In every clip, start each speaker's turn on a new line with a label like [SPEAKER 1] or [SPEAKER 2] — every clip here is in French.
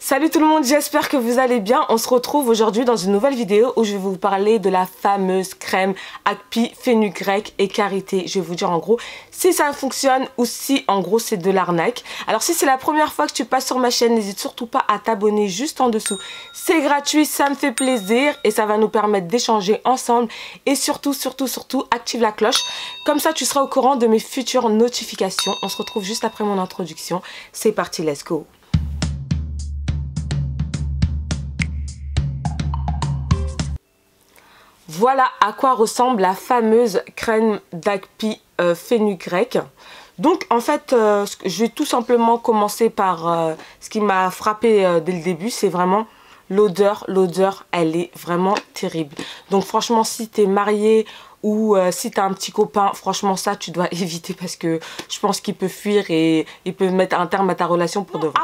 [SPEAKER 1] Salut tout le monde, j'espère que vous allez bien. On se retrouve aujourd'hui dans une nouvelle vidéo où je vais vous parler de la fameuse crème Akpi, fenugrec et karité. Je vais vous dire en gros si ça fonctionne ou si en gros c'est de l'arnaque. Alors si c'est la première fois que tu passes sur ma chaîne, n'hésite surtout pas à t'abonner juste en dessous. C'est gratuit, ça me fait plaisir et ça va nous permettre d'échanger ensemble. Et surtout, active la cloche. Comme ça tu seras au courant de mes futures notifications. On se retrouve juste après mon introduction. C'est parti, let's go. Voilà à quoi ressemble la fameuse crème d'Akpi fenugrec. Donc en fait, je vais tout simplement commencer par ce qui m'a frappé dès le début, c'est vraiment l'odeur. L'odeur, elle est vraiment terrible. Donc franchement, si tu es marié ou si tu as un petit copain, franchement ça tu dois éviter parce que je pense qu'il peut fuir et il peut mettre un terme à ta relation pour de vrai.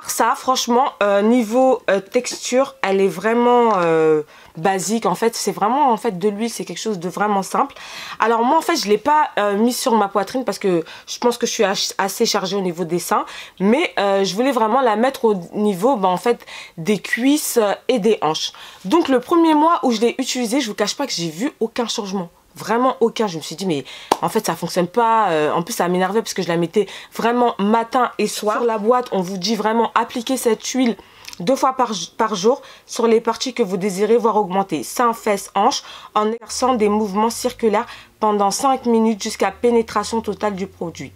[SPEAKER 1] Ça franchement niveau texture, elle est vraiment basique. En fait c'est vraiment de l'huile, c'est quelque chose de vraiment simple. Alors moi en fait je l'ai pas mis sur ma poitrine parce que je pense que je suis assez chargée au niveau des seins, mais je voulais vraiment la mettre au niveau en fait des cuisses et des hanches. Donc le premier mois où je l'ai utilisé, je vous cache pas que j'ai vu aucun changement. Vraiment aucun. Je me suis dit mais en fait ça fonctionne pas. En plus ça m'énervait parce que je la mettais vraiment matin et soir. Sur la boîte on vous dit vraiment appliquer cette huile 2 fois par jour sur les parties que vous désirez voir augmenter. Seins, fesses, hanches, en exerçant des mouvements circulaires pendant 5 minutes jusqu'à pénétration totale du produit.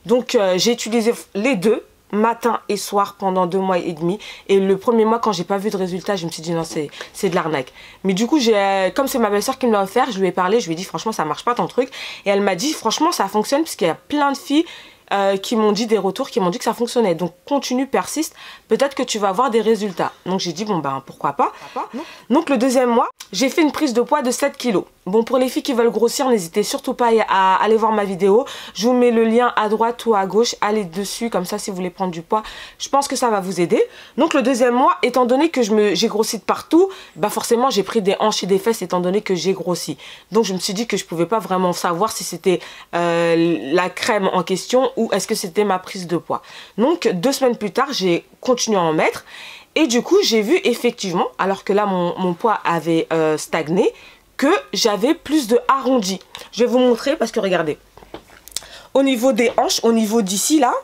[SPEAKER 1] Donc j'ai utilisé les deux, matin et soir, pendant 2 mois et demi. Et le premier mois, quand j'ai pas vu de résultat, je me suis dit non, c'est de l'arnaque. Mais du coup, comme c'est ma belle-sœur qui me l'a offert, je lui ai parlé, je lui ai dit franchement ça marche pas ton truc. Et elle m'a dit franchement ça fonctionne, puisqu'il y a plein de filles qui m'ont dit des retours, qui m'ont dit que ça fonctionnait. Donc continue, persiste, peut-être que tu vas avoir des résultats. Donc j'ai dit bon ben pourquoi pas. Donc le deuxième mois, j'ai fait une prise de poids de 7 kilos. Bon, pour les filles qui veulent grossir, n'hésitez surtout pas à aller voir ma vidéo. Je vous mets le lien à droite ou à gauche. Allez dessus, comme ça si vous voulez prendre du poids, je pense que ça va vous aider. Donc le deuxième mois, étant donné que j'ai grossi de partout, bah forcément j'ai pris des hanches et des fesses étant donné que j'ai grossi. Donc je me suis dit que je pouvais pas vraiment savoir si c'était la crème en question ou est-ce que c'était ma prise de poids. Donc 2 semaines plus tard, j'ai continué à en mettre. Et du coup, j'ai vu effectivement, alors que là mon poids avait stagné, que j'avais plus de arrondi. Je vais vous montrer parce que regardez, au niveau des hanches, au niveau d'ici là,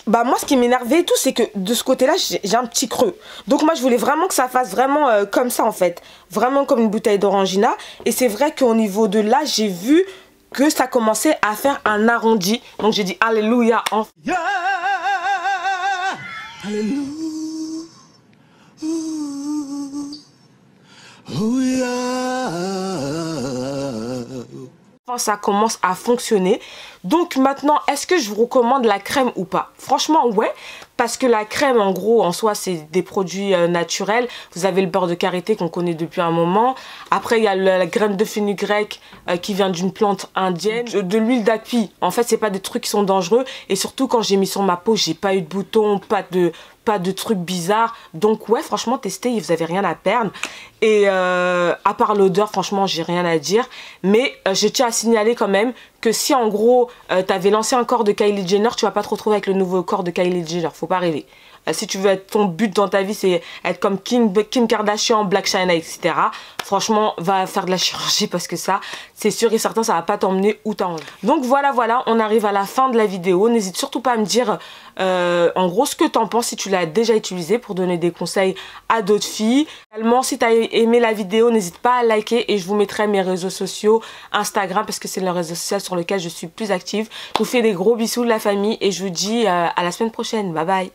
[SPEAKER 1] bah moi ce qui m'énervait et tout, c'est que de ce côté là j'ai un petit creux. Donc moi je voulais vraiment que ça fasse vraiment comme ça en fait, vraiment comme une bouteille d'orangina. Et c'est vrai qu'au niveau de là j'ai vu que ça commençait à faire un arrondi. Donc j'ai dit alléluia, yeah, alléluia. Oh yeah. Ça commence à fonctionner. Donc maintenant, est-ce que je vous recommande la crème ou pas? Franchement, ouais. Parce que la crème, en gros, en soi, c'est des produits naturels. Vous avez le beurre de karité qu'on connaît depuis un moment. Après, il y a la graine de fenugrec qui vient d'une plante indienne. De l'huile d'Akpi. En fait, c'est pas des trucs qui sont dangereux. Et surtout, quand j'ai mis sur ma peau, j'ai pas eu de boutons, pas de trucs bizarres. Donc ouais, franchement, testez, vous avez rien à perdre. Et à part l'odeur, franchement, j'ai rien à dire. Mais je tiens à signaler quand même que si en gros, t'avais lancé un corps de Kylie Jenner, tu vas pas te retrouver avec le nouveau corps de Kylie Jenner. Faut pas rêver. Si tu veux être, ton but dans ta vie, c'est être comme Kim Kardashian, Blac Chyna, etc. Franchement, va faire de la chirurgie parce que ça, c'est sûr et certain, ça va pas t'emmener où t'as envie. Donc voilà, on arrive à la fin de la vidéo. N'hésite surtout pas à me dire en gros ce que t'en penses, si tu l'as déjà utilisé, pour donner des conseils à d'autres filles. Également, si t'as aimé la vidéo, n'hésite pas à liker et je vous mettrai mes réseaux sociaux, Instagram, parce que c'est le réseau social sur lequel je suis plus active. Je vous fais des gros bisous de la famille et je vous dis à la semaine prochaine. Bye bye.